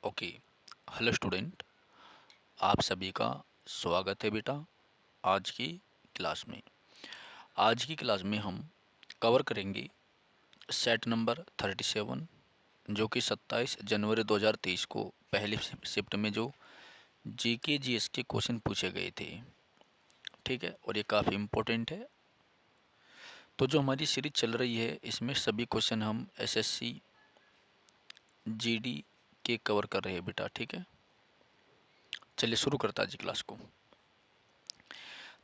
Okay. Hello student, आप सभी का स्वागत है बेटा आज की क्लास में। आज की क्लास में हम कवर करेंगे सेट नंबर 37, जो कि 27 जनवरी 2023 को पहली शिफ्ट में जो जीके जीएस के क्वेश्चन पूछे गए थे। ठीक है, और ये काफ़ी इम्पोर्टेंट है। तो जो हमारी सीरीज चल रही है इसमें सभी क्वेश्चन हम एसएससी जीडी के कवर कर रहे हैं बेटा। ठीक है, चलिए शुरू करता है आज की क्लास को।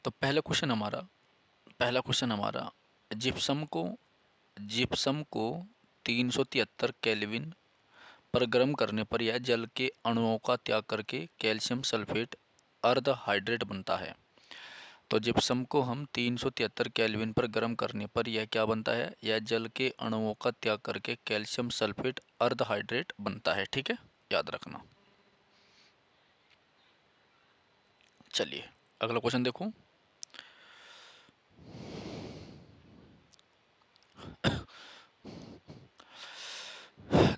तो पहला क्वेश्चन हमारा जिप्सम को 373 केल्विन पर गर्म करने पर यह जल के अणुओं का त्याग करके कैल्शियम सल्फेट अर्ध हाइड्रेट बनता है। तो जिप्सम को हम 373 केल्विन पर गर्म करने पर यह क्या बनता है? यह जल के अणुओं का त्याग करके कैल्शियम सल्फेट अर्ध हाइड्रेट बनता है। ठीक है, याद रखना। चलिए अगला क्वेश्चन देखो।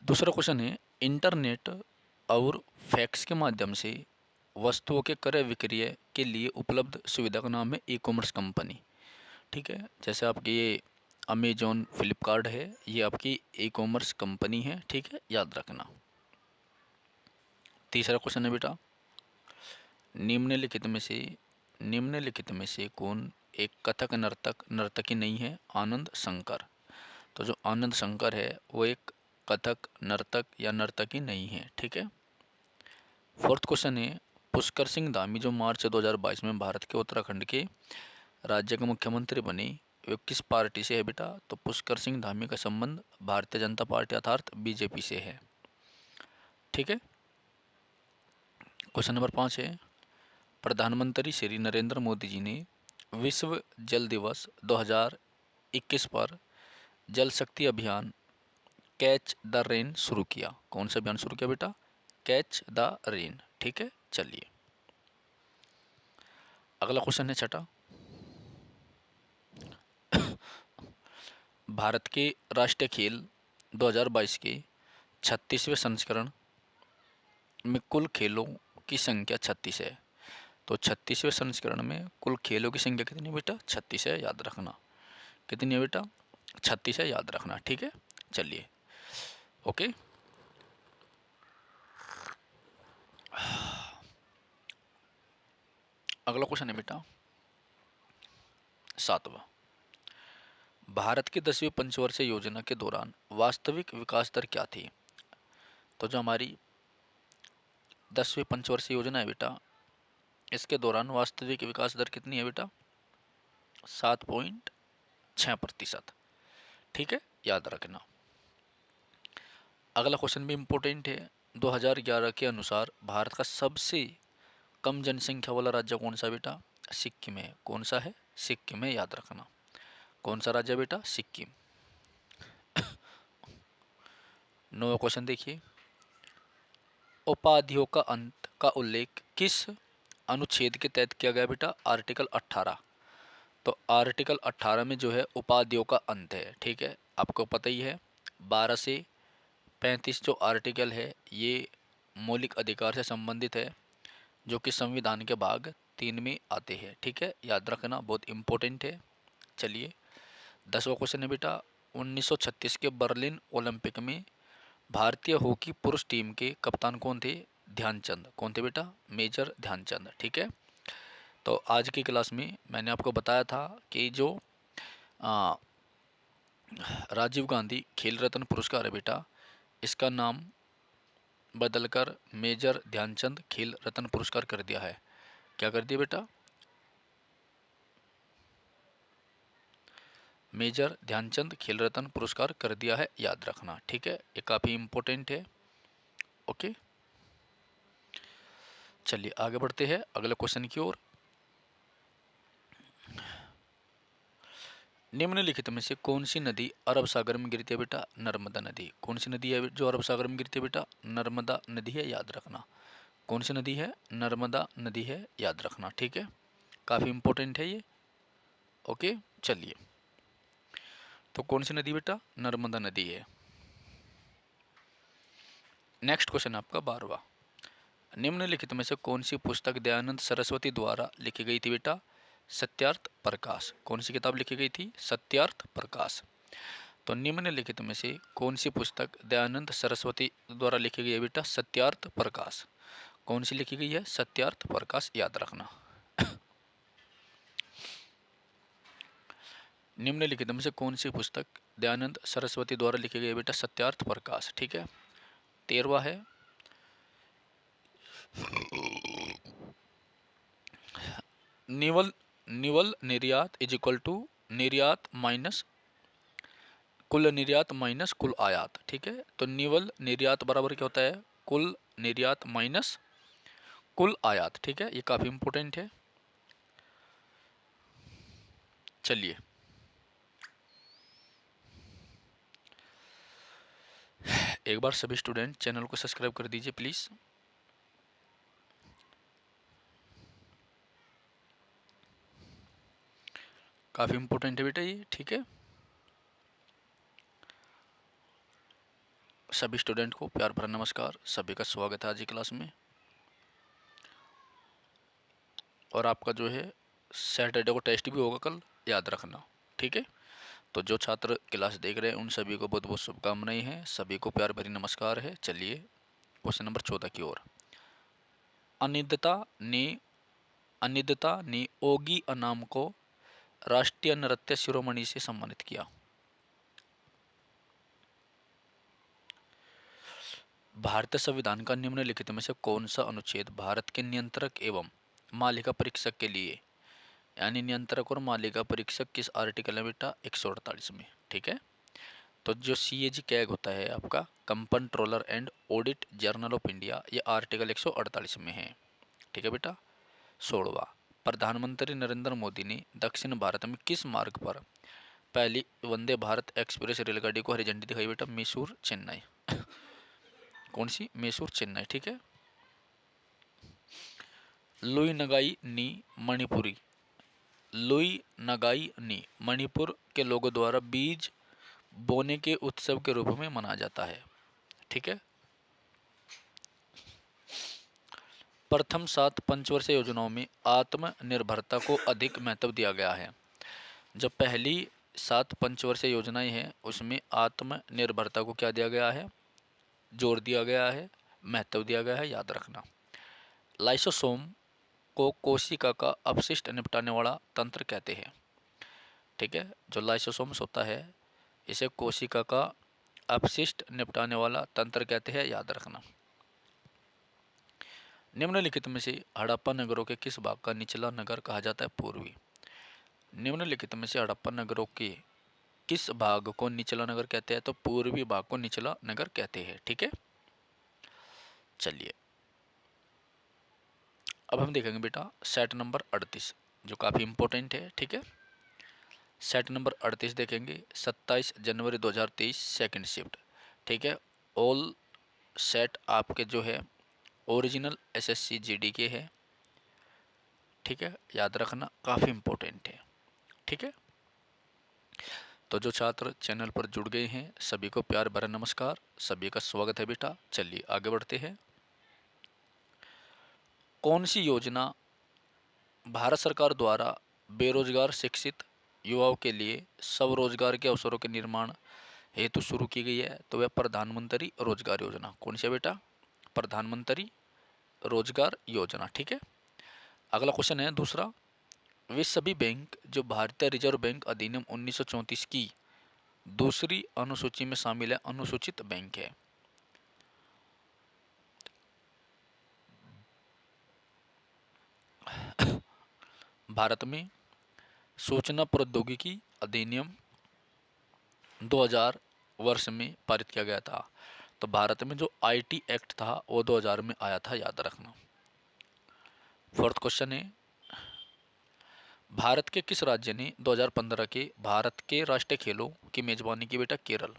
दूसरा क्वेश्चन है, इंटरनेट और फैक्स के माध्यम से वस्तुओं के क्रय विक्रय के लिए उपलब्ध सुविधा का नाम है ई कॉमर्स कंपनी। ठीक है, जैसे आपकी ये अमेजोन फ्लिपकार्ट है, ये आपकी ई कॉमर्स कंपनी है। ठीक है, याद रखना। तीसरा क्वेश्चन है बेटा, निम्नलिखित में से कौन एक कथक नर्तकी नहीं है? आनंद शंकर। तो जो आनंद शंकर है वो एक कथक नर्तक या नर्तकी नहीं है। ठीक है। फोर्थ क्वेश्चन है, पुष्कर सिंह धामी जो मार्च 2022 में भारत के उत्तराखंड के राज्य के मुख्यमंत्री बने, वे किस पार्टी से है बेटा? तो पुष्कर सिंह धामी का संबंध भारतीय जनता पार्टी अर्थात बीजेपी से है। ठीक है। क्वेश्चन नंबर 5 है, प्रधानमंत्री श्री नरेंद्र मोदी जी ने विश्व जल दिवस 2021 पर जल शक्ति अभियान कैच द रेन शुरू किया। कौन सा अभियान शुरू किया बेटा? Catch the rain. ठीक है, चलिए अगला क्वेश्चन है छठा, भारत के राष्ट्रीय खेल 2022 के 36वें संस्करण में कुल खेलों की संख्या 36 है। तो 36वें संस्करण में कुल खेलों की संख्या कितनी है बेटा? 36 है, याद रखना। कितनी है बेटा? 36 है, याद रखना। ठीक है, चलिए ओके। अगला क्वेश्चन है बेटा 7वां, भारत की 10वीं पंचवर्षीय योजना के दौरान वास्तविक विकास दर क्या थी? तो जो हमारी 10वीं पंचवर्षीय योजना है बेटा, इसके दौरान वास्तविक विकास दर कितनी है बेटा? 7.6%। ठीक है, याद रखना। अगला क्वेश्चन भी इम्पोर्टेंट है। 2011 के अनुसार भारत का सबसे कम जनसंख्या वाला राज्य कौन सा बेटा? सिक्किम है। कौन सा है? सिक्किम है, याद रखना। कौन सा राज्य बेटा? सिक्किम। 9वां क्वेश्चन देखिए, उपाधियों का अंत का उल्लेख किस अनुच्छेद के तहत किया गया बेटा? आर्टिकल 18। तो आर्टिकल 18 में जो है उपाधियों का अंत है। ठीक है, आपको पता ही है 12 से 35 जो आर्टिकल है ये मौलिक अधिकार से संबंधित है, जो कि संविधान के भाग 3 में आते हैं। ठीक है, याद रखना, बहुत इंपॉर्टेंट है। चलिए 10वां क्वेश्चन है बेटा, 1936 के बर्लिन ओलंपिक में भारतीय हॉकी पुरुष टीम के कप्तान कौन थे? ध्यानचंद। कौन थे बेटा? मेजर ध्यानचंद। ठीक है। तो आज की क्लास में मैंने आपको बताया था कि जो आ, राजीव गांधी खेल रत्न पुरस्कार है बेटा, इसका नाम बदलकर मेजर ध्यानचंद खेल रत्न पुरस्कार कर दिया है। क्या कर दिया बेटा? मेजर ध्यानचंद खेल रत्न पुरस्कार कर दिया है, याद रखना। ठीक है, ये काफ़ी इम्पोर्टेंट है। ओके, चलिए आगे बढ़ते हैं अगले क्वेश्चन की ओर। निम्नलिखित में से कौन सी नदी अरब सागर में गिरती है बेटा? नर्मदा नदी। कौन सी नदी है जो अरब सागर में गिरती है बेटा? नर्मदा नदी है, याद रखना। कौन सी नदी है? नर्मदा नदी है, याद रखना। ठीक है, काफ़ी इम्पोर्टेंट है ये। ओके, चलिए तो कौन सी नदी बेटा? नर्मदा नदी है। नेक्स्ट क्वेश्चन आपका 12वां। निम्नलिखित में से कौन सी पुस्तक दयानंद सरस्वती द्वारा लिखी गई थी बेटा? सत्यार्थ प्रकाश। कौन सी किताब लिखी गई थी? सत्यार्थ प्रकाश। तो निम्नलिखित में से कौन सी पुस्तक दयानंद सरस्वती द्वारा लिखी गई है बेटा? सत्यार्थ प्रकाश। कौन सी लिखी गई है? सत्यार्थ प्रकाश, याद रखना। निम्नलिखित में से कौन सी पुस्तक दयानंद सरस्वती द्वारा लिखी गई है बेटा? सत्यार्थ प्रकाश। ठीक है। 13वां है, निवल निवल निर्यात इज इक्वल टू निर्यात माइनस कुल निर्यात माइनस कुल आयात। ठीक है। तो निवल निर्यात बराबर क्या होता है? कुल निर्यात माइनस कुल आयात। ठीक है, ये काफी इंपॉर्टेंट है। चलिए, एक बार सभी स्टूडेंट चैनल को सब्सक्राइब कर दीजिए प्लीज। काफी इंपॉर्टेंट है बेटा ये। ठीक है, सभी स्टूडेंट को प्यार भरा नमस्कार, सभी का स्वागत है आज की क्लास में। और आपका जो है सैटरडे को टेस्ट भी होगा कल, याद रखना। ठीक है। तो जो छात्र क्लास देख रहे हैं उन सभी को बहुत बहुत शुभकामनाएं हैं, सभी को प्यार भरी नमस्कार है। चलिए क्वेश्चन नंबर 14 की ओर। अनिद्रता ने अनिद्रता ने ओगी अनाम को राष्ट्रीय नृत्य शिरोमणि से सम्मानित किया। भारतीय संविधान का निम्नलिखित में से कौन सा अनुच्छेद भारत के नियंत्रक एवं मालिका परीक्षक के लिए, यानी नियंत्रक और मालिका परीक्षक किस आर्टिकल में बेटा? 148 में। ठीक है। तो जो CAG कैग होता है आपका, controller and audit journal of India, ये आर्टिकल 148 में है। ठीक है बेटा। 16वां, प्रधानमंत्री नरेंद्र मोदी ने दक्षिण भारत में किस मार्ग पर पहली वंदे भारत एक्सप्रेस रेलगाड़ी को हरी झंडी दिखाई बेटा? मैसूर चेन्नई। कौन सी? मैसूर चेन्नई। ठीक है। लुई नगाई नी मणिपुरी लुई नगाई नी मणिपुर के लोगों द्वारा बीज बोने के उत्सव के रूप में मनाया जाता है। ठीक है। प्रथम 7 पंचवर्षीय योजनाओं में आत्मनिर्भरता को अधिक महत्व दिया गया है। जो पहली 7 पंचवर्षीय योजनाएं हैं उसमें आत्मनिर्भरता को क्या दिया गया है? जोर दिया गया है, महत्व दिया गया है, याद रखना। लाइसोसोम को कोशिका का अपशिष्ट निपटाने वाला तंत्र कहते हैं। ठीक है। जो लाइसोसोम्स होता है इसे कोशिका का अपशिष्ट निपटाने वाला तंत्र कहते हैं, याद रखना। निम्नलिखित में से हड़प्पा नगरों के किस भाग का निचला नगर कहा जाता है? पूर्वी। निम्नलिखित में से हड़प्पा नगरों के किस भाग को निचला नगर कहते हैं? तो पूर्वी भाग को निचला नगर कहते हैं। ठीक है। चलिए, अब हम देखेंगे बेटा सेट नंबर 38, जो काफ़ी इंपॉर्टेंट है। ठीक है। सेट नंबर 38 देखेंगे, 27 जनवरी 2023 सेकंड शिफ्ट। ठीक है। ऑल सेट आपके जो है ओरिजिनल SSC GD के है। ठीक है, याद रखना, काफ़ी इंपॉर्टेंट है। ठीक है। तो जो छात्र चैनल पर जुड़ गए हैं सभी को प्यार भरा नमस्कार, सभी का स्वागत है बेटा। चलिए आगे बढ़ते हैं। कौन सी योजना भारत सरकार द्वारा बेरोजगार शिक्षित युवाओं के लिए स्वरोजगार के अवसरों के निर्माण हेतु शुरू की गई है? तो वह प्रधानमंत्री रोजगार योजना। कौन सी है बेटा? प्रधानमंत्री रोजगार योजना। ठीक है। अगला क्वेश्चन है दूसरा, वे सभी बैंक जो भारतीय रिजर्व बैंक अधिनियम 1934 की दूसरी अनुसूची में शामिल है अनुसूचित बैंक है? भारत में सूचना प्रौद्योगिकी अधिनियम 2000 वर्ष में पारित किया गया था। तो भारत में जो IT एक्ट था वो 2000 में आया था, याद रखना। फोर्थ क्वेश्चन है, भारत के किस राज्य ने 2015 के भारत के राष्ट्रीय खेलों की मेजबानी की बेटा? केरल।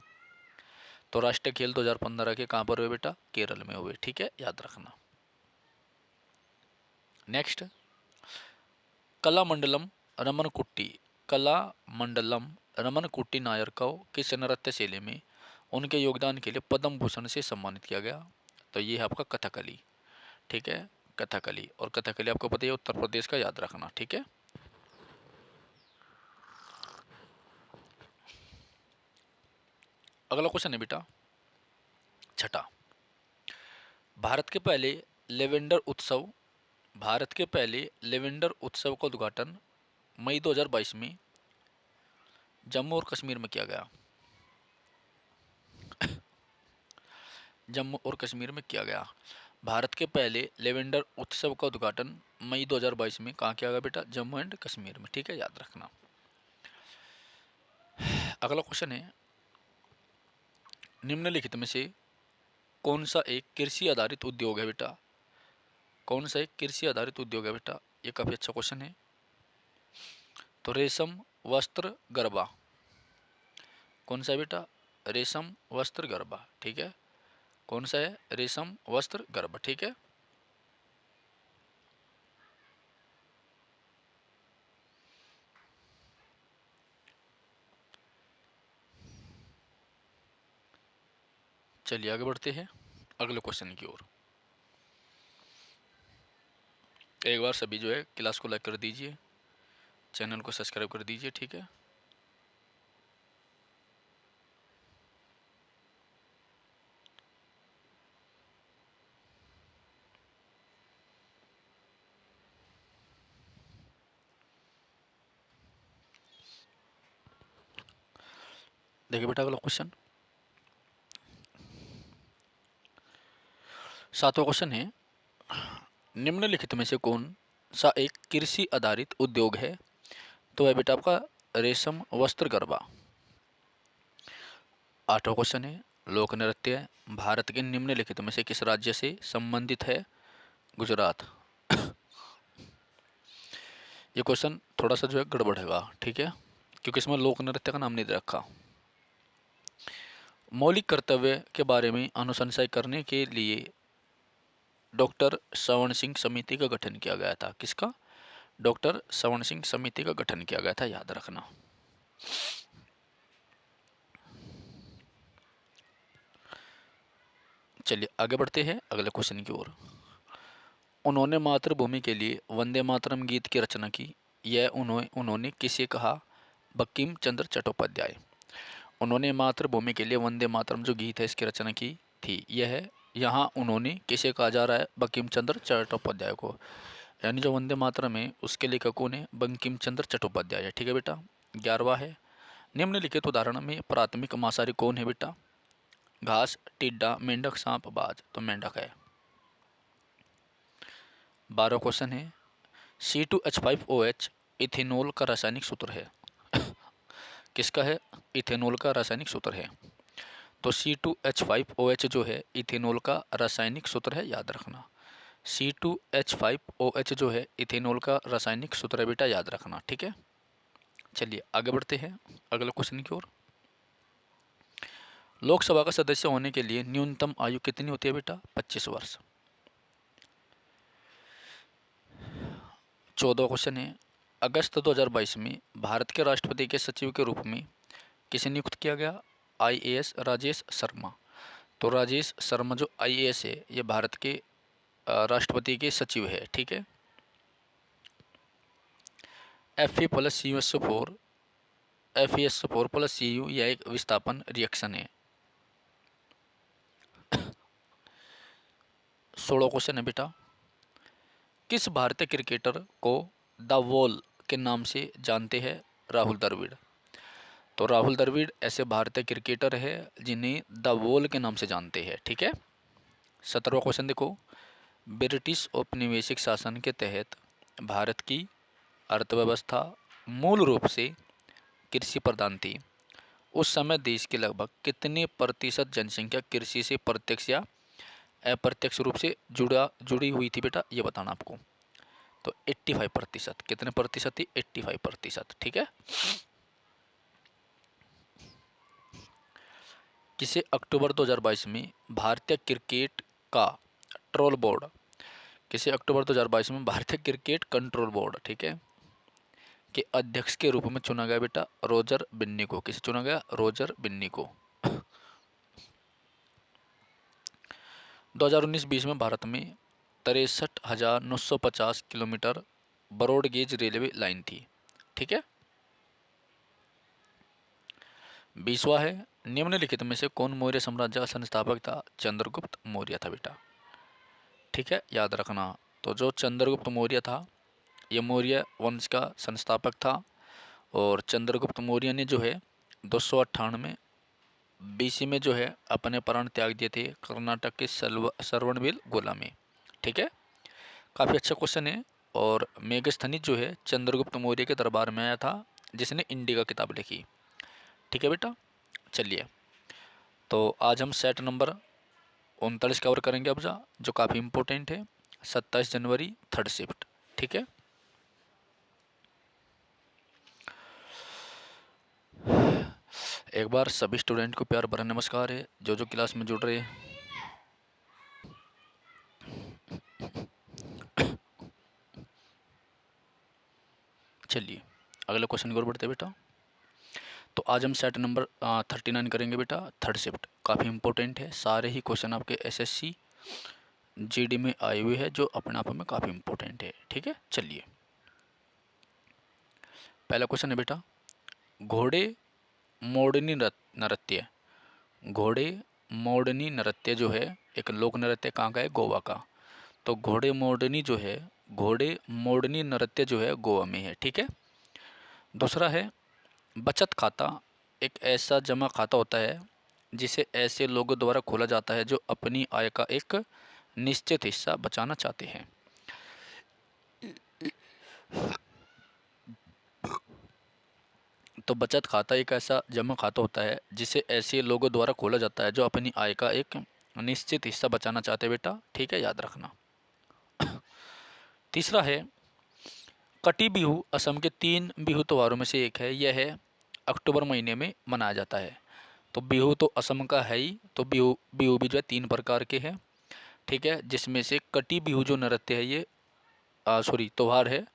तो राष्ट्रीय खेल 2015 के कहाँ पर हुए बेटा? केरल में हुए। ठीक है, याद रखना। नेक्स्ट, कलामंडलम रमनकुट्टी कलामंडलम रमनकुट्टी नायर को किस नृत्य शैली में उनके योगदान के लिए पद्म भूषण से सम्मानित किया गया? तो ये है आपका कथकली, ठीक है, कथकली। और कथकली आपको पता है उत्तर प्रदेश का, याद रखना, ठीक है। अगला क्वेश्चन है बेटा छठा, भारत के पहले लेवेंडर उत्सव भारत के पहले लेवेंडर उत्सव का उद्घाटन मई 2022 में जम्मू और कश्मीर में किया गया। जम्मू और कश्मीर में किया गया। भारत के पहले लेवेंडर उत्सव का उद्घाटन मई 2022 में कहाँ किया गया बेटा? जम्मू एंड कश्मीर में, ठीक है, याद रखना। अगला क्वेश्चन है, निम्नलिखित में से कौन सा एक कृषि आधारित उद्योग है बेटा? कौन सा एक कृषि आधारित उद्योग है बेटा? ये काफी अच्छा क्वेश्चन है। तो रेशम, वस्त्र, गरबा। कौन सा है बेटा? रेशम, वस्त्र, गरबा, ठीक है। कौन सा है? रेशम, वस्त्र, गरबा, ठीक है। चलिए आगे बढ़ते हैं अगले क्वेश्चन की ओर। एक बार सभी जो है क्लास को लाइक कर दीजिए, चैनल को सब्सक्राइब कर दीजिए, ठीक है। देखिए बेटा अगला क्वेश्चन, सातवां क्वेश्चन है, निम्नलिखित में से कौन सा एक कृषि आधारित उद्योग है? तो है बेटा आपका रेशम, वस्त्र, गरबा। आठवां क्वेश्चन है, लोक नृत्य भारत के निम्नलिखित में से किस राज्य से संबंधित है? गुजरात। ये क्वेश्चन थोड़ा सा जो है गड़बड़ेगा, ठीक है, क्योंकि इसमें लोक नृत्य का नाम नहीं दे रखा। मौलिक कर्तव्य के बारे में अनुशंसा करने के लिए डॉक्टर श्रवण सिंह समिति का गठन किया गया था। किसका? डॉक्टर श्रवण सिंह समिति का गठन किया गया था, याद रखना। चलिए आगे बढ़ते हैं अगले क्वेश्चन की ओर। उन्होंने मातृभूमि के लिए वंदे मातरम गीत की रचना की। यह उन्होंने किसे कहा? बंकिम चंद्र चट्टोपाध्याय। उन्होंने मातृभूमि के लिए वंदे मातरम जो गीत है इसकी रचना की थी। यह यहाँ उन्होंने किसे कहा जा रहा है? बंकिम चंद्र चट्टोपाध्याय को। यानी जो वंदे मातरम है उसके लेखक कौन है? बंकिम चंद्र चट्टोपाध्याय है, ठीक है बेटा। 11वां है, निम्नलिखित उदाहरण में प्राथमिक मांसाहारी कौन है बेटा? घास, टिड्डा, मेंढक, सांप, बाज। तो मेंढक है। 12वां क्वेश्चन है, C2H5OH इथेनॉल का रासायनिक सूत्र है। किसका है? इथेनॉल का रासायनिक सूत्र है। तो C2H5OH जो है इथेनॉल का रासायनिक सूत्र है, याद रखना। C2H5OH जो है इथेनॉल का रासायनिक सूत्र है बेटा, याद रखना, ठीक है। चलिए आगे बढ़ते हैं अगले क्वेश्चन की ओर। लोकसभा का सदस्य होने के लिए न्यूनतम आयु कितनी होती है बेटा? 25 वर्ष। 14वां क्वेश्चन है, अगस्त 2022 में भारत के राष्ट्रपति के सचिव के रूप में किसे नियुक्त किया गया? IAS राजेश शर्मा। तो राजेश शर्मा जो IAS है ये भारत के राष्ट्रपति के सचिव है, ठीक है। FE+CuSO4 यह एक विस्थापन रिएक्शन है। 16वां क्वेश्चन है बेटा, किस भारतीय क्रिकेटर को द वॉल के नाम से जानते हैं? राहुल द्रविड़। तो राहुल द्रविड़ ऐसे भारतीय क्रिकेटर है जिन्हें द वॉल के नाम से जानते हैं, ठीक है। 17वां क्वेश्चन देखो, ब्रिटिश औपनिवेशिक शासन के तहत भारत की अर्थव्यवस्था मूल रूप से कृषि प्रधान थी। उस समय देश की लगभग कितने प्रतिशत जनसंख्या कृषि से प्रत्यक्ष या अप्रत्यक्ष रूप से जुड़ी हुई थी बेटा? ये बताना आपको। तो 85%। कितने प्रतिशत थी? 85%, ठीक है। किसे अक्टूबर 2022 में भारतीय क्रिकेट का ट्रोल बोर्ड किसे अक्टूबर 2022 में भारतीय क्रिकेट कंट्रोल बोर्ड, ठीक है, के अध्यक्ष के रूप में चुना गया बेटा? रोजर बिन्नी को। किसे चुना गया? रोजर बिन्नी को। 2019-20 में भारत में 63,950 kilometre broad gauge railway line थी। ठीक है। 20वां है, निम्नलिखित में से कौन मौर्य साम्राज्य का संस्थापक था? चंद्रगुप्त मौर्य था बेटा। ठीक है, याद रखना। तो जो चंद्रगुप्त मौर्य था, ये मौर्य वंश का संस्थापक था। और चंद्रगुप्त मौर्य ने जो है 298 BC में जो है अपने प्राण त्याग दिए थे कर्नाटक के श्रवणबेल गोला में। ठीक है, काफ़ी अच्छा क्वेश्चन है। और मेगस्थनीज जो है चंद्रगुप्त मौर्य के दरबार में आया था, जिसने इंडिका किताब लिखी। ठीक है बेटा, चलिए। तो आज हम सेट नंबर 39 कवर करेंगे अब जो काफ़ी इम्पोर्टेंट है। 27 जनवरी थर्ड शिफ्ट। ठीक है, एक बार सभी स्टूडेंट को प्यार भरा नमस्कार है, जो क्लास में जुड़ रहे हैं। चलिए अगले क्वेश्चन की ओर बढ़ते बेटा। तो आज हम सेट नंबर 39 करेंगे बेटा, थर्ड शिफ्ट। काफ़ी इंपॉर्टेंट है, सारे ही क्वेश्चन आपके SSC GD में आए हुए हैं, जो अपने आप में काफ़ी इंपॉर्टेंट है। ठीक है, चलिए पहला क्वेश्चन है बेटा, घोड़े मोडनी नृत्य। घोड़े मोडनी नृत्य जो है एक लोक नृत्य कहाँ का है? गोवा का। तो घोड़े मोडनी नृत्य जो है गोवा में है। ठीक है। दूसरा है, बचत खाता एक ऐसा जमा खाता होता है जिसे ऐसे लोगों द्वारा खोला जाता है जो अपनी आय का एक निश्चित हिस्सा बचाना चाहते हैं। तो बचत खाता एक ऐसा जमा खाता होता है जिसे ऐसे लोगों द्वारा खोला जाता है जो अपनी आय का एक निश्चित हिस्सा बचाना चाहते हैं बेटा। ठीक है, याद रखना। तीसरा है, कटी बिहू असम के 3 बिहू त्योहारों में से एक है। यह है अक्टूबर महीने में मनाया जाता है। तो बिहू तो असम का है ही, तो बिहू बिहू भी जो है 3 प्रकार के हैं। ठीक है, जिसमें से कटी बिहू जो नृत्य है ये त्योहार है,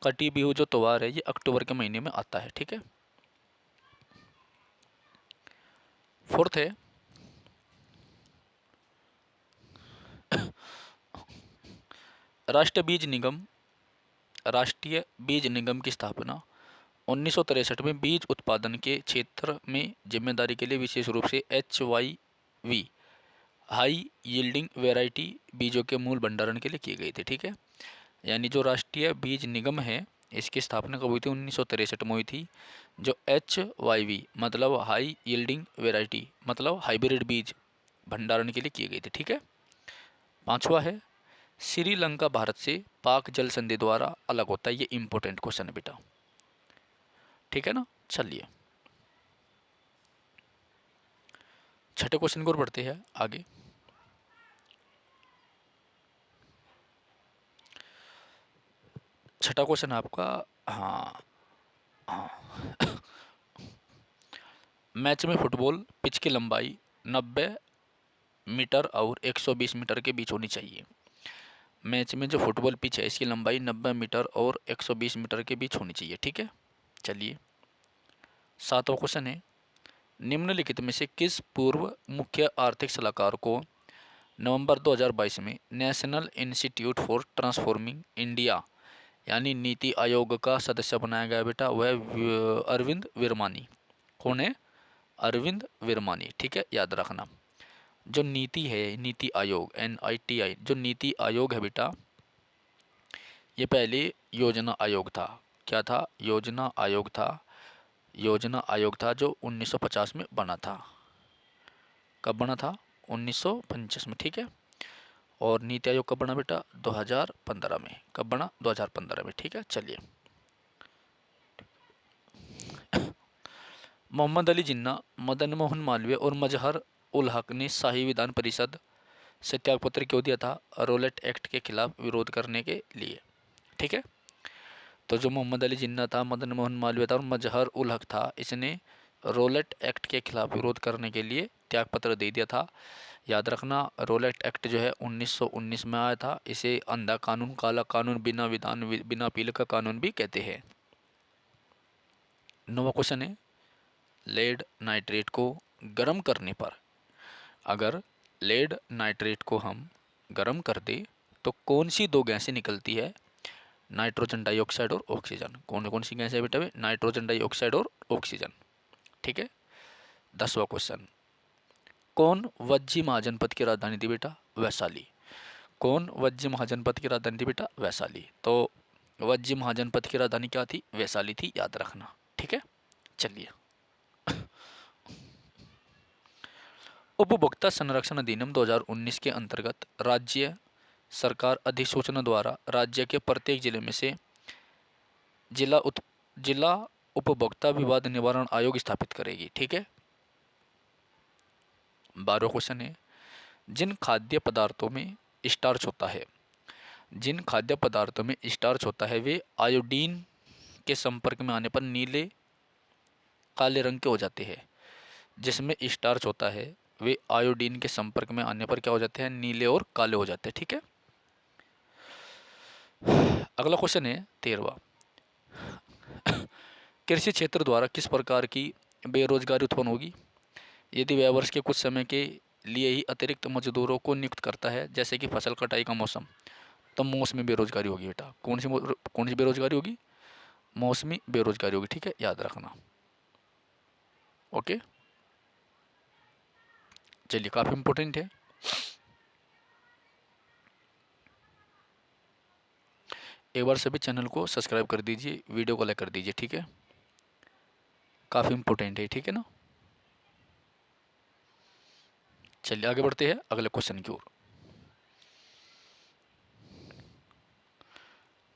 कटी बिहू जो त्योहार है ये अक्टूबर के महीने में आता है। ठीक है। फोर्थ है, राष्ट्रीय बीज निगम की स्थापना 1963 में बीज उत्पादन के क्षेत्र में जिम्मेदारी के लिए विशेष रूप से HYV हाई यील्डिंग वैरायटी बीजों के मूल भंडारण के लिए की गई थी। ठीक है, यानी जो राष्ट्रीय बीज निगम है इसकी स्थापना कब हुई थी? 1963 में हुई थी। जो HYV मतलब हाई यील्डिंग वैरायटी मतलब हाइब्रिड बीज भंडारण के लिए की गई थी। ठीक है। पांचवा है, श्रीलंका भारत से पाक जल संधि द्वारा अलग होता है। ये इंपॉर्टेंट क्वेश्चन है बेटा। ठीक है ना, चलिए छठे क्वेश्चन की ओर बढ़ते हैं आगे। छठा क्वेश्चन आपका, हाँ हाँ मैच में फुटबॉल पिच की लंबाई 90 मीटर और 120 मीटर के बीच होनी चाहिए। मैच में जो फुटबॉल पिच है इसकी लंबाई 90 मीटर और 120 मीटर के बीच होनी चाहिए। ठीक है, चलिए सातवां क्वेश्चन है, निम्नलिखित में से किस पूर्व मुख्य आर्थिक सलाहकार को नवंबर 2022 में national institute for transforming India यानी नीति आयोग का सदस्य बनाया गया बेटा? वह अरविंद विरमानी। कौन है? अरविंद विरमानी। ठीक है, याद रखना। जो नीति है, नीति आयोग NITI जो नीति आयोग है बेटा, ये पहले योजना आयोग था। क्या था? योजना आयोग था। योजना आयोग था जो 1950 में बना था। कब बना था? 1950 में। ठीक है। और नीति आयोग कब बना बेटा? 2015 में। कब बना? 2015 में। ठीक है, चलिए मोहम्मद अली जिन्ना, मदन मोहन मालवीय और मजहर उल हक ने शाही विधान परिषद से त्यागपत्र क्यों दिया था? रोलेट एक्ट के खिलाफ विरोध करने के लिए। ठीक है। तो जो मोहम्मद अली जिन्ना था, मदन मोहन मालवीय था और मजहर उल हक था, इसने रोलेट एक्ट के खिलाफ विरोध करने के लिए त्यागपत्र दे दिया था। याद रखना, रोलेट एक्ट जो है 1919 में आया था। इसे अंधा कानून, काला कानून, बिना विधान बिना अपील का कानून भी कहते हैं। नौवां क्वेश्चन है, लेड नाइट्रेट को गर्म करने पर अगर लेड नाइट्रेट को हम गर्म कर दे तो कौन सी दो गैसें निकलती है? नाइट्रोजन डाइऑक्साइड और ऑक्सीजन। कौन कौन सी गैसें है बेटा? नाइट्रोजन डाइऑक्साइड और ऑक्सीजन। ठीक है। 10वां क्वेश्चन, कौन वज्जी महाजनपद की राजधानी थी बेटा? वैशाली। कौन वज्जी महाजनपद की राजधानी थी बेटा? वैशाली। तो वज्जी महाजनपद की राजधानी क्या थी? वैशाली थी, याद रखना। ठीक है। चलिए, उपभोक्ता संरक्षण अधिनियम 2019 के अंतर्गत राज्य सरकार अधिसूचना द्वारा राज्य के प्रत्येक जिले में से जिला उपभोक्ता विवाद निवारण आयोग स्थापित करेगी। ठीक है। 12वां क्वेश्चन है, जिन खाद्य पदार्थों में स्टार्च होता है, जिन खाद्य पदार्थों में स्टार्च होता है वे आयोडीन के संपर्क में आने पर नीले काले रंग के हो जाते हैं। जिसमें स्टार्च होता है वे आयोडीन के संपर्क में आने पर क्या हो जाते हैं? नीले और काले हो जाते हैं। ठीक है। अगला क्वेश्चन है 13वां, कृषि क्षेत्र द्वारा किस प्रकार की बेरोजगारी उत्पन्न होगी यदि वह वर्ष के कुछ समय के लिए ही अतिरिक्त मजदूरों को नियुक्त करता है, जैसे कि फसल कटाई का मौसम? तो मौसमी बेरोजगारी होगी बेटा। कौन सी बेरोजगारी होगी? मौसमी बेरोजगारी होगी। ठीक है, याद रखना। ओके, चलिए, काफ़ी इंपॉर्टेंट है। एक बार सभी चैनल को सब्सक्राइब कर दीजिए, वीडियो को लाइक कर दीजिए। ठीक है, काफ़ी इंपॉर्टेंट है। ठीक है ना। चलिए आगे बढ़ते हैं अगले क्वेश्चन की ओर।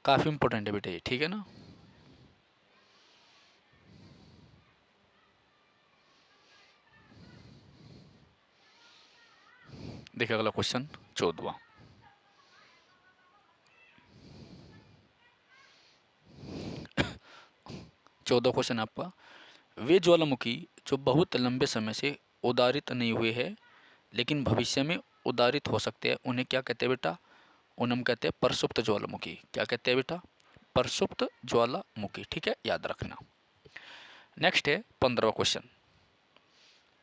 काफ़ी इंपॉर्टेंट है बेटे ये। ठीक है ना। देखिए अगला क्वेश्चन 14वां, क्वेश्चन आपका, वे ज्वालामुखी जो बहुत लंबे समय से उदारित नहीं हुए हैं लेकिन भविष्य में उदारित हो सकते हैं, उन्हें क्या कहते हैं बेटा? उन्हें हम कहते हैं प्रसुप्त ज्वालामुखी। क्या कहते हैं बेटा? प्रसुप्त ज्वालामुखी। ठीक है, याद रखना। नेक्स्ट है 15वां क्वेश्चन,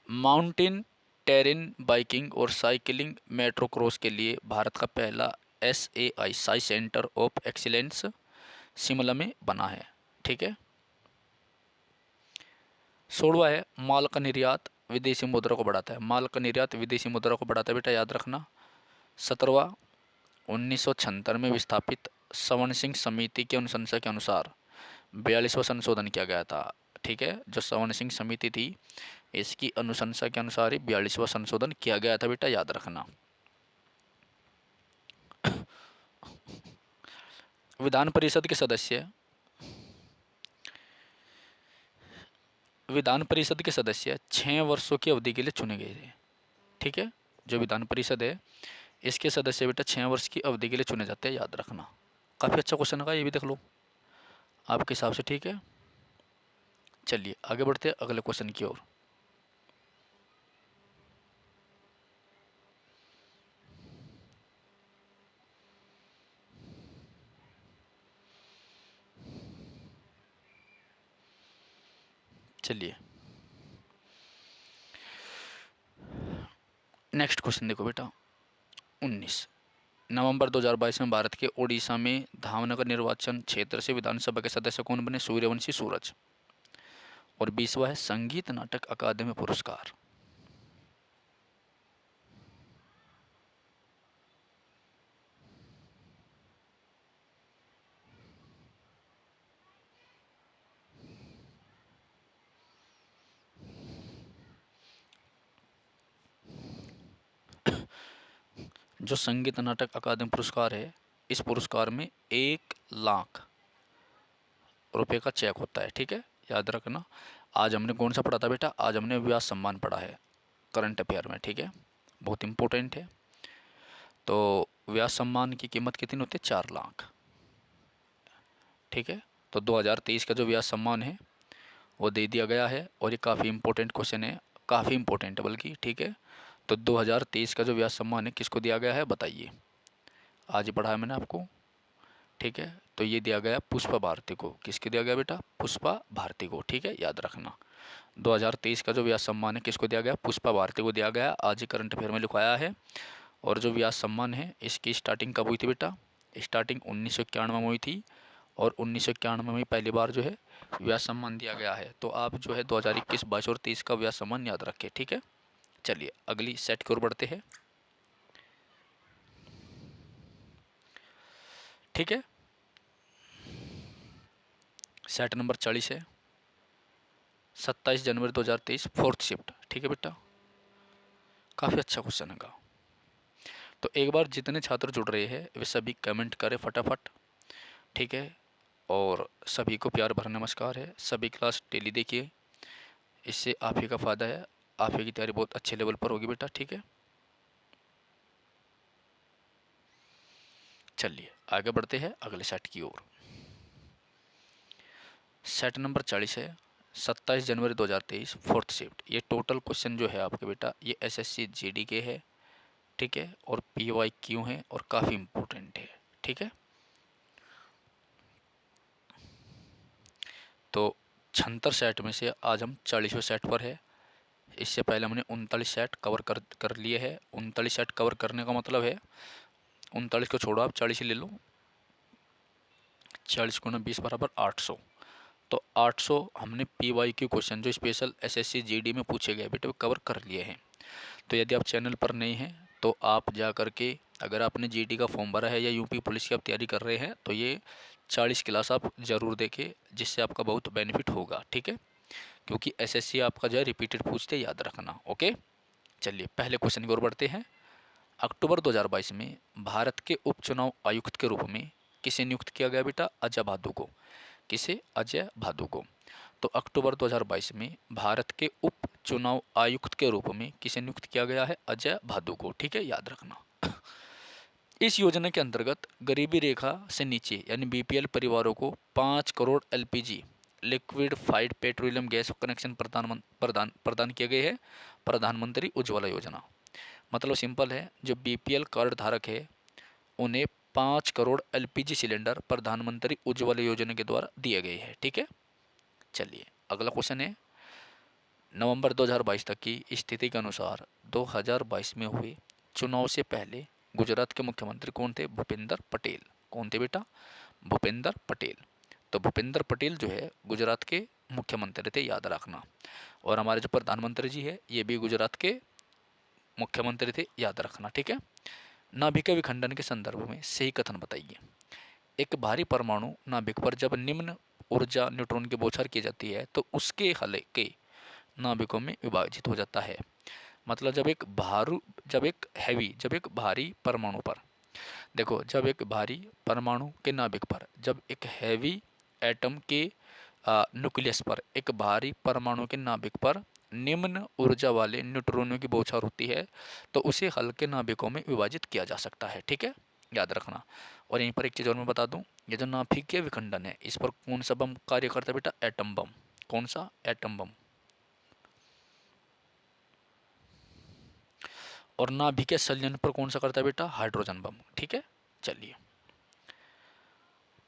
माउंटेन टेरेन बाइकिंग और साइकिलिंग मेट्रो क्रॉस के लिए भारत का पहला SAI centre of excellence Shimla में बना है। ठीक है। 16वां है, माल का निर्यात विदेशी मुद्रा को बढ़ाता है। माल का निर्यात विदेशी मुद्रा को बढ़ाता है बेटा, याद रखना। 17वां, 1976 में विस्थापित सवर्ण सिंह समिति की अनुशंसा के अनुसार 42वां संशोधन किया गया था। ठीक है, जो सवर्ण सिंह समिति थी इसकी अनुशंसा के अनुसार ही 42वां संशोधन किया गया था बेटा, याद रखना। विधान परिषद के सदस्य विधान परिषद के सदस्य 6 वर्षों की अवधि के लिए चुने गए थे। ठीक है, जो विधान परिषद है इसके सदस्य बेटा 6 वर्ष की अवधि के लिए चुने जाते हैं, याद रखना। काफ़ी अच्छा क्वेश्चन है, ये भी देख लो आपके हिसाब से। ठीक है, चलिए आगे बढ़ते हैं अगले क्वेश्चन की ओर। चलिए नेक्स्ट क्वेश्चन देखो बेटा। 19 नवंबर 2022 में भारत के ओडिशा में धामनगर निर्वाचन क्षेत्र से विधानसभा के सदस्य कौन बने? सूर्यवंशी सूरज। और 20वां है संगीत नाटक अकादमी पुरस्कार। जो संगीत नाटक अकादमी पुरस्कार है, इस पुरस्कार में 1 लाख रुपए का चेक होता है। ठीक है, याद रखना। आज हमने कौन सा पढ़ा था बेटा? आज हमने व्यास सम्मान पढ़ा है करंट अफेयर में। ठीक है, बहुत इंपॉर्टेंट है। तो व्यास सम्मान की कीमत कितनी होती है? 4 लाख। ठीक है, तो 2023 का जो व्यास सम्मान है वो दे दिया गया है और ये काफ़ी इंपॉर्टेंट क्वेश्चन है, काफ़ी इंपॉर्टेंट है बल्कि। ठीक है, तो 2023 का जो व्यास सम्मान है किसको दिया गया है बताइए? आज ही पढ़ा है मैंने आपको। ठीक है, तो ये दिया गया पुष्पा भारती को। किसके दिया गया बेटा? पुष्पा भारती को। ठीक है, याद रखना। 2023 का जो व्यास सम्मान है किसको दिया गया? पुष्पा भारती को दिया गया। आज ही करंट अफेयर में लिखवाया है। और जो व्यास सम्मान है इसकी स्टार्टिंग कब हुई थी बेटा? स्टार्टिंग 1991 में हुई थी। और 1991 में पहली बार जो है व्यास सम्मान दिया गया है। तो आप जो है 2021, 22 और 23 का व्यास सम्मान याद रखें, ठीक है। चलिए अगली सेट की ओर बढ़ते हैं, ठीक है। सेट नंबर 40 है, 27 जनवरी 2023, फोर्थ शिफ्ट, ठीक है बेटा। काफ़ी अच्छा क्वेश्चन है। तो एक बार जितने छात्र जुड़ रहे हैं वे सभी कमेंट करें फटाफट, ठीक है। और सभी को प्यार भरा नमस्कार है। सभी क्लास डेली देखिए, इससे आप ही का फ़ायदा है। आप ही की तैयारी बहुत अच्छे लेवल पर होगी बेटा, ठीक है। चलिए आगे बढ़ते हैं अगले सेट की ओर। सेट नंबर 40 है, 27 जनवरी 2023, फोर्थ शिफ्ट। ये टोटल क्वेश्चन जो है आपके बेटा ये एसएससी जीडी के है, ठीक है। और पीवाईक्यू है और काफ़ी इम्पोर्टेंट है, ठीक है। तो 76 सेट में से आज हम 40वें सेट पर है। इससे पहले हमने 39 सेट कवर कर लिए है। 39 सेट कवर करने का मतलब है, 39 को छोड़ो आप 40 ही ले लो, 40 गुना 20 बराबर 800। तो 800 हमने पीवाई क्यू क्वेश्चन जो स्पेशल एसएससी जीडी में पूछे गए बेटे वो कवर कर लिए हैं। तो यदि आप चैनल पर नए हैं तो आप जा कर के, अगर आपने जीडी का फॉर्म भरा है या यूपी पुलिस की आप तैयारी कर रहे हैं तो ये 40 क्लास आप ज़रूर देखें, जिससे आपका बहुत बेनिफिट होगा, ठीक है। क्योंकि एसएससी आपका जो है रिपीटेड पूछते, याद रखना, ओके। चलिए पहले क्वेश्चन की ओर बढ़ते हैं। अक्टूबर 2022 में भारत के उपचुनाव आयुक्त के रूप में किसे नियुक्त किया गया बेटा? अजय भादु को। किसे? अजय भादु को। तो अक्टूबर 2022 में भारत के उप चुनाव आयुक्त के रूप में किसे नियुक्त किया गया है? अजय भादु को, ठीक है, याद रखना। इस योजना के अंतर्गत गरीबी रेखा से नीचे यानी बीपीएल परिवारों को 5 crore LPG liquefied petroleum gas connection प्रदान किए गए हैं। प्रधानमंत्री उज्ज्वला योजना मतलब सिंपल है, जो बीपीएल कार्ड धारक है उन्हें 5 करोड़ एलपीजी सिलेंडर प्रधानमंत्री उज्ज्वला योजना के द्वारा दिए गए हैं, ठीक है। चलिए अगला क्वेश्चन है, नवंबर 2022 तक की स्थिति के अनुसार 2022 में हुए चुनाव से पहले गुजरात के मुख्यमंत्री कौन थे? भूपेंद्र पटेल। कौन थे बेटा? भूपेंद्र पटेल। तो भूपेंद्र पटेल जो है गुजरात के मुख्यमंत्री थे, याद रखना। और हमारे जो प्रधानमंत्री जी है ये भी गुजरात के मुख्यमंत्री थे, याद रखना, ठीक है। नाभिक विखंडन के संदर्भ में सही कथन बताइए। एक भारी परमाणु नाभिक पर जब निम्न ऊर्जा न्यूट्रॉन की बौछार की जाती है तो उसके हल्के नाभिकों में विभाजित हो जाता है। मतलब जब एक भारी परमाणु पर, देखो, जब एक भारी परमाणु के नाभिक पर जब एक हैवी एटम के न्यूक्लियस पर एक भारी परमाणु के नाभिक पर निम्न ऊर्जा वाले न्यूट्रॉनों की बौछार होती है तो उसे हल्के नाभिकों में विभाजित किया जा सकता है, ठीक है, याद रखना। और यहीं पर एक चीज़ और मैं बता दूं, ये जो नाभिकीय विखंडन है इस पर कौन सा बम कार्य करता है बेटा? Atom bomb. कौन सा? Atom bomb. और नाभिकीय संलयन पर कौन सा करता है बेटा? हाइड्रोजन बम, ठीक है। चलिए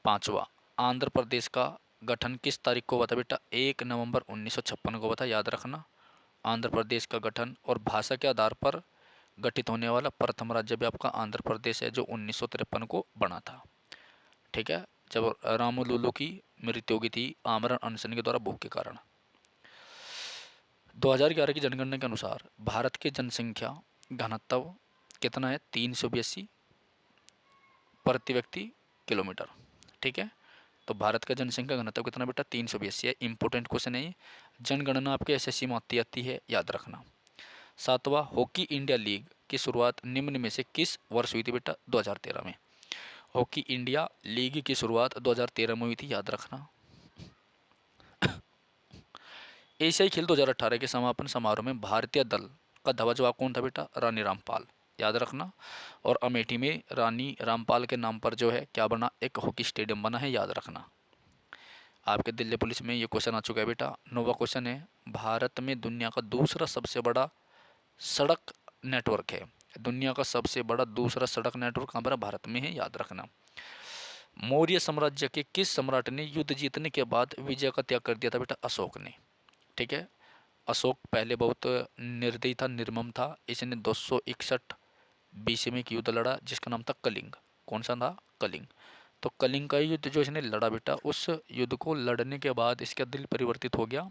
पांचवा, आंध्र प्रदेश का गठन किस तारीख को हुआ था बेटा? 1 नवंबर 1956 को हुआ था, याद रखना। आंध्र प्रदेश का गठन और भाषा के आधार पर गठित होने वाला प्रथम राज्य भी आपका आंध्र प्रदेश है, जो 1953 को बना था, ठीक है, जब रामलुलू की मृत्यु हो गई थी आमरण अनशन के द्वारा भूख के कारण। 2011 की जनगणना के अनुसार भारत की जनसंख्या घनत्व कितना है? 382 प्रति व्यक्ति किलोमीटर, ठीक है। तो भारत का जनसंख्या घनत्व कितना बेटा? 382 है। इंपॉर्टेंट क्वेश्चन है ये। जनगणना आपके एसएससी में आती है, याद रखना। सातवां, हॉकी इंडिया लीग की शुरुआत निम्न में से किस वर्ष हुई थी बेटा? 2013 में। हॉकी इंडिया लीग की शुरुआत 2013 में हुई थी, याद रखना। एशियाई खेल 2018 के समापन समारोह में भारतीय दल का ध्वजवाहक कौन था बेटा? रानी रामपाल, याद रखना। और अमेठी में रानी रामपाल के नाम पर जो है क्या बना? एक हॉकी स्टेडियम बना है, याद रखना। आपके दिल्ली पुलिस में ये क्वेश्चन आ चुका है बेटा। नौवा क्वेश्चन है, भारत में दुनिया का दूसरा सबसे बड़ा सड़क नेटवर्क है। दुनिया का सबसे बड़ा दूसरा सड़क नेटवर्क हमारा भारत में है, याद रखना। मौर्य साम्राज्य के किस सम्राट ने युद्ध जीतने के बाद विजय का त्याग कर दिया था बेटा? अशोक ने। ठीक है। अशोक पहले बहुत निर्दयी था, निर्मम था। इसने 261 बीसी में एक युद्ध लड़ा जिसका नाम था कलिंग। कौन सा था? कलिंग। तो कलिंग का युद्ध जो इसने लड़ा बेटा, उस युद्ध को लड़ने के बाद इसका दिल परिवर्तित हो गया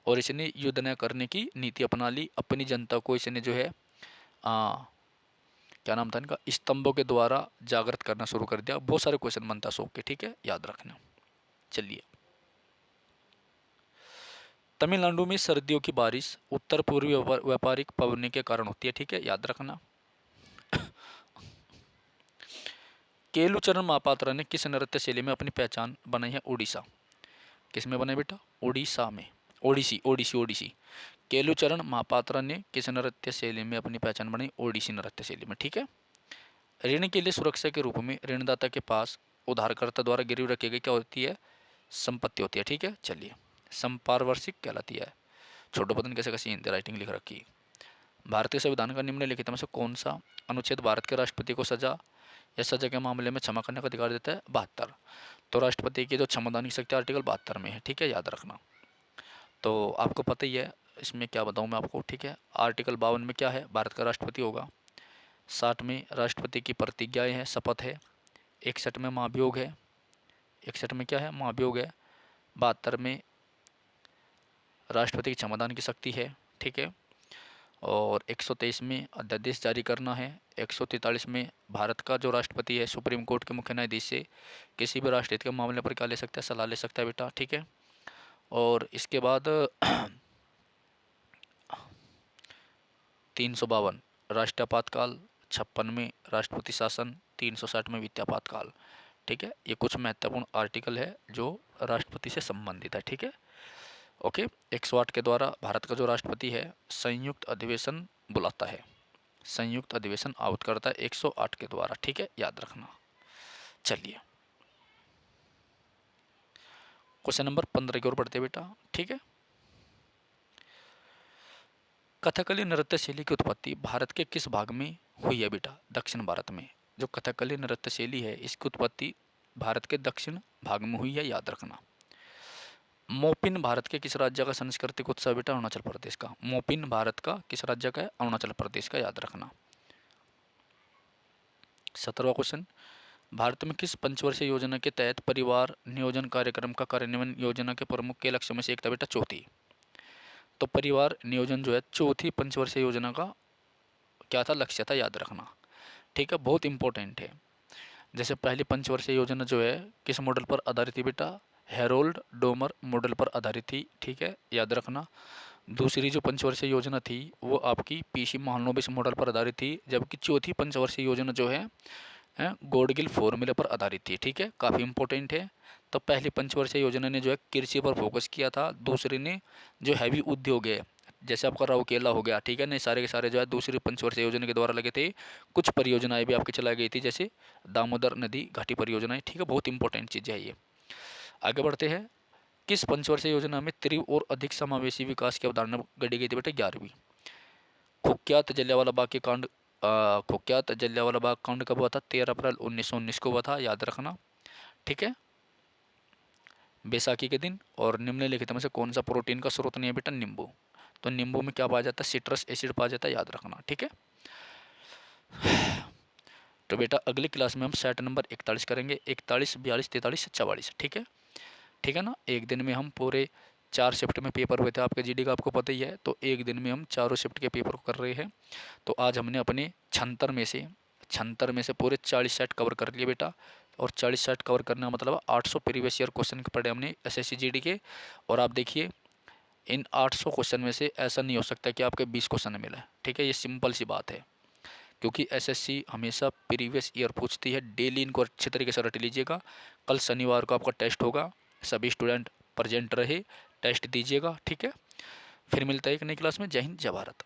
और इसने युद्ध न करने की नीति अपना ली। अपनी जनता को इसने जो है क्या नाम था इनका, स्तंभों के द्वारा जागृत करना शुरू कर दिया। बहुत सारे क्वेश्चन बनता है अशोक के, ठीक है, याद रखना। चलिए, तमिलनाडु में सर्दियों की बारिश उत्तर पूर्वी व्यापारिक पवनी के कारण होती है, ठीक है, याद रखना। केलुचरण महापात्रा ने किस नृत्य शैली में अपनी पहचान बनाई है? उड़ीसा। किस में बनाई बेटा? उड़ीसा में। ओडिसी ओडिसी ओडिसी। केलुचरण महापात्रा ने किस नृत्य शैली में अपनी पहचान बनाई? ओडिसी नृत्य शैली में, ठीक है। ऋण के लिए सुरक्षा के रूप में ऋणदाता के पास उधारकर्ता द्वारा गिरवी रखी गई क्या होती है? संपत्ति होती है, ठीक है। चलिए, संपार्श्विक कहलाती है। छोटो पतन कैसे कैसी हिंदी राइटिंग लिख रखी है। भारतीय संविधान का निम्नलिखित में से कौन सा अनुच्छेद भारत के राष्ट्रपति को सजा या सजा के मामले में क्षमा करने का अधिकार देता है? 72। तो राष्ट्रपति की जो क्षमादान की शक्ति आर्टिकल 72 में है, ठीक है, याद रखना। तो आपको पता ही है, इसमें क्या बताऊं मैं आपको, ठीक है। आर्टिकल 52 में क्या है? भारत का राष्ट्रपति होगा। 60 में राष्ट्रपति की प्रतिज्ञाएं हैं, शपथ है। 61 में महाभियोग है। 61 में क्या है? महाभियोग है। 72 में राष्ट्रपति की क्षमादान की शक्ति है, ठीक है। और 123 में अध्यादेश जारी करना है। 143 में भारत का जो राष्ट्रपति है सुप्रीम कोर्ट के मुख्य न्यायाधीश से किसी भी राष्ट्रहित के मामले पर क्या ले सकता है? सलाह ले सकता है बेटा, ठीक है। और इसके बाद 352 राष्ट्रपातकाल, 56 में राष्ट्रपति शासन, 360 में वित्तापातकाल, ठीक है। ये कुछ महत्वपूर्ण आर्टिकल है जो राष्ट्रपति से संबंधित है, ठीक है। ओके। 108 के द्वारा भारत का जो राष्ट्रपति है संयुक्त अधिवेशन बुलाता है, संयुक्त अधिवेशन आहूत करता है 108 के द्वारा, ठीक है, याद रखना। चलिए, क्वेश्चन नंबर 15 की ओर बढ़ते बेटा, ठीक है। कथकली नृत्य शैली की उत्पत्ति भारत के किस भाग में हुई है बेटा? दक्षिण भारत में। जो कथकली नृत्य शैली है इसकी उत्पत्ति भारत के दक्षिण भाग में हुई है, याद रखना। मोपिन भारत के किस राज्य का सांस्कृतिक उत्सव बेटा? अरुणाचल प्रदेश का। मोपिन भारत का किस राज्य का है? अरुणाचल प्रदेश का, याद रखना। 17वां क्वेश्चन, भारत में किस पंचवर्षीय योजना के तहत परिवार नियोजन कार्यक्रम का कार्यान्वयन योजना के प्रमुख के लक्ष्य में से एक था बेटा? चौथी। तो परिवार नियोजन जो है चौथी पंचवर्षीय योजना का क्या था? लक्ष्य था, याद रखना, ठीक है, बहुत इंपॉर्टेंट है। जैसे पहली पंचवर्षीय योजना जो है किस मॉडल पर आधारित थी बेटा? हेरोल्ड डोमर मॉडल पर आधारित थी, ठीक है, याद रखना। दूसरी जो पंचवर्षीय योजना थी वो आपकी पीसी महालनोबिस मॉडल पर आधारित थी, जबकि चौथी पंचवर्षीय योजना जो है गॉडगिल फॉर्मूले पर आधारित थी, ठीक है, काफ़ी इंपॉर्टेंट है। तो पहली पंचवर्षीय योजना ने जो है कृषि पर फोकस किया था, दूसरी ने जो हैवी उद्योग है जैसे आपका राउरकेला हो गया, ठीक है, नहीं सारे के सारे जो है दूसरी पंचवर्षीय योजना के द्वारा लगे थे। कुछ परियोजनाएं भी आपकी चलाई गई थी जैसे दामोदर नदी घाटी परियोजनाएं, ठीक है, बहुत इंपॉर्टेंट चीज़ है ये। आगे बढ़ते हैं। किस पंचवर्षीय योजना में तीव्र और अधिक समावेशी विकास की अवधारणा गढ़ी गई थी बेटा? 11वीं। कुख्यात जलियांवाला बाग के कांड कुख्यात जलियांवाला बाग कांड कब हुआ था? 13 अप्रैल 1919 को हुआ था, याद रखना, ठीक है, बैसाखी के दिन। और निम्नलिखित में से कौन सा प्रोटीन का स्रोत नहीं है बेटा? नींबू। तो नींबू में क्या पाया जाता है? सिट्रस एसिड पाया जाता है, याद रखना, ठीक है। तो बेटा अगली क्लास में हम सेट नंबर 41 करेंगे, 41, 42, 43, 44, ठीक है, ठीक है ना। एक दिन में हम पूरे 4 शिफ्ट में पेपर हुए थे आपके जीडी का, आपको पता ही है। तो एक दिन में हम चारों शिफ्ट के पेपर को कर रहे हैं। तो आज हमने अपने 76 में से पूरे 40 सेट कवर कर लिए बेटा। और 40 सेट कवर करने का मतलब 800 प्रीवियस ईयर क्वेश्चन पढ़े हमने एसएससी जीडी के। और आप देखिए इन 800 क्वेश्चन में से ऐसा नहीं हो सकता कि आपके 20 क्वेश्चन मिले, ठीक है, ये सिंपल सी बात है। क्योंकि एसएससी हमेशा प्रीवियस ईयर पूछती है। डेली इनको अच्छे तरीके से रट लीजिएगा। कल शनिवार को आपका टेस्ट होगा, सभी स्टूडेंट प्रेजेंट रहे, टेस्ट दीजिएगा, ठीक है। फिर मिलता है एक नई क्लास में। जय हिंद, जय भारत।